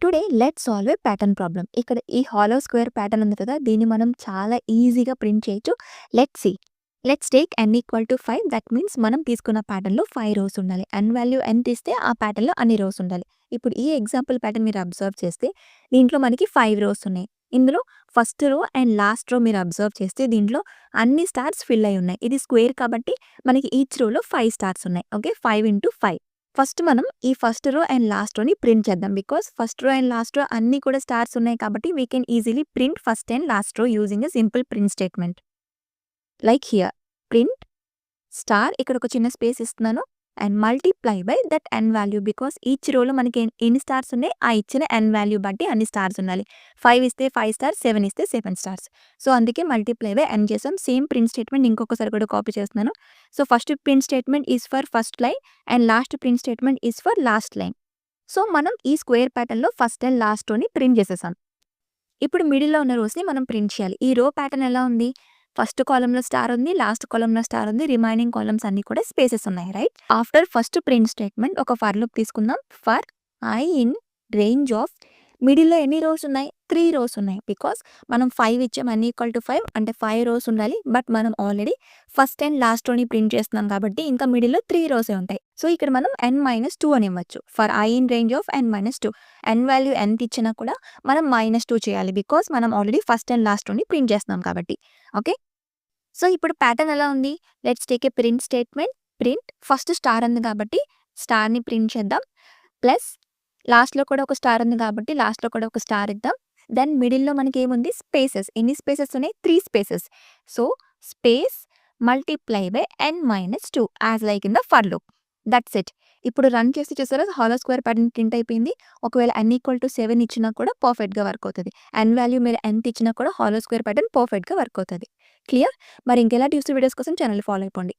Today let's solve A pattern problem. ఇక్కడ ఈ hollow square pattern ఉంది కదా! దీన్ని మనం చాలా ఈజీగా ప్రింట్ చేయొచ్చు. Let's see. Let's take n equal to 5. That means మనం తీసుకున్న ప్యాటర్న్‌లో 5 రోస్ ఉండాలి. n వాల్యూ ఎంత ఇస్తే ఆ ప్యాటర్న్‌లో అన్ని రోస్ ఉండాలి. ఇప్పుడు ఈ ఎగ్జాంపుల్ ప్యాటర్న్ మీరు అబ్జర్వ్ చేస్తే దీంట్లో మనకి 5 రోస్ ఉన్నాయి. ఇందులో ఫస్ట్ రో అండ్ లాస్ట్ రో మీరు అబ్జర్వ్ చేస్తే దీంట్లో అన్ని స్టార్స్ ఫిల్ అయ్యి ఉన్నాయి. ఇది స్క్వేర్ కాబట్టి మనకి ఈచ్ రోలో 5 స్టార్స్ ఉన్నాయి. ఓకే. 5 ఇంటూ 5. ఫస్ట్ మనం ఈ ఫస్ట్ రో అండ్ లాస్ట్ రోని ప్రింట్ చేద్దాం. Because first row and last row అన్నీ కూడా స్టార్స్ ఉన్నాయి కాబట్టి we can easily print first and last row using a simple print statement. Like here print star, ఇక్కడ ఒక చిన్న స్పేస్ ఇస్తున్నాను, and multiply by that n value. Because each రోలో మనకి ఎన్ని స్టార్స్ ఉన్నాయి, ఆ ఇచ్చిన n వాల్యూ బట్టి అన్ని స్టార్స్ ఉండాలి. 5 ఇస్తే 5 స్టార్స్, 7 ఇస్తే 7 స్టార్స్. సో అందుకే మల్టిప్లై బై n చేసాం. సేమ్ ప్రింట్ స్టేట్మెంట్ ఇంకొకసారి కూడా కాపీ చేస్తున్నాను. So first print statement is for first line and last print statement is for last line. So మనం ఈ స్క్వేర్ ప్యాటర్న్లో ఫస్ట్ అండ్ లాస్ట్ రోని ప్రింట్ చేసేసాం. ఇప్పుడు మిడిల్లో ఉన్న రోస్ని మనం ప్రింట్ చేయాలి. ఈ రో ప్యాటర్న్ ఎలా ఉంది? ఫస్ట్ కాలంలో స్టార్ ఉంది, లాస్ట్ కాలంలో స్టార్ ఉంది, రిమైనింగ్ కాలమ్స్ అన్ని కూడా స్పేసెస్ ఉన్నాయి, right? After first print statement ఒక ఫర్ లూప్ తీసుకుందాం. For i in range of, మిడిల్లో ఎన్ని రోస్ ఉన్నాయి? 3 రోస్ ఉన్నాయి. బికాస్ మనం 5 ఇచ్చాం, n ఈక్వల్ టు 5 అంటే 5 రోస్ ఉండాలి. బట్ మనం ఆల్రెడీ ఫస్ట్ అండ్ లాస్ట్ రోని ప్రింట్ చేస్తున్నాం కాబట్టి ఇంకా మిడిల్లో 3 రోసే ఉంటాయి. సో ఇక్కడ మనం n-2 అని ఇవ్వచ్చు. For i in range of n-2. n value ఎంత ఇచ్చినా కూడా మనం -2 చేయాలి. బికాస్ మనం ఆల్రెడీ ఫస్ట్ అండ్ లాస్ట్ రోని ప్రింట్ చేస్తున్నాం కాబట్టి. ఓకే. సో ఇప్పుడు ప్యాటర్న్ ఎలా ఉంది? Let's take a print statement. Print first star ఉంది కాబట్టి స్టార్ని ప్రింట్ చేద్దాం. ప్లస్ లాస్ట్లో కూడా ఒక స్టార్ ఉంది కాబట్టి లాస్ట్లో కూడా ఒక స్టార్ ఇద్దాం. దెన్ మిడిల్లో మనకి ఏముంది? స్పేసెస్. ఎన్ని స్పేసెస్ ఉన్నాయి? 3 spaces. So space multiply by n-2 as like in the for loop. That's it. ఇప్పుడు రన్ చేసి చూసారా హాలో స్క్వేర్ ప్యాటర్న్ ప్రింట్ అయిపోయింది. ఒకవేళ n ఈక్వల్ టు 7 ఇచ్చినా కూడా పర్ఫెక్ట్గా వర్క్ అవుతుంది. n వాల్యూ మీరు ఎంత ఇచ్చినా కూడా హాలో స్క్వేర్ ప్యాటర్న్ పర్ఫెక్ట్గా వర్క్ అవుతుంది. క్లియర్? మరి ఇంకెలాంటి యూస్ఫుల్ వీడియోస్ కోసం ఛానల్ ఫాలో అయిపోండి.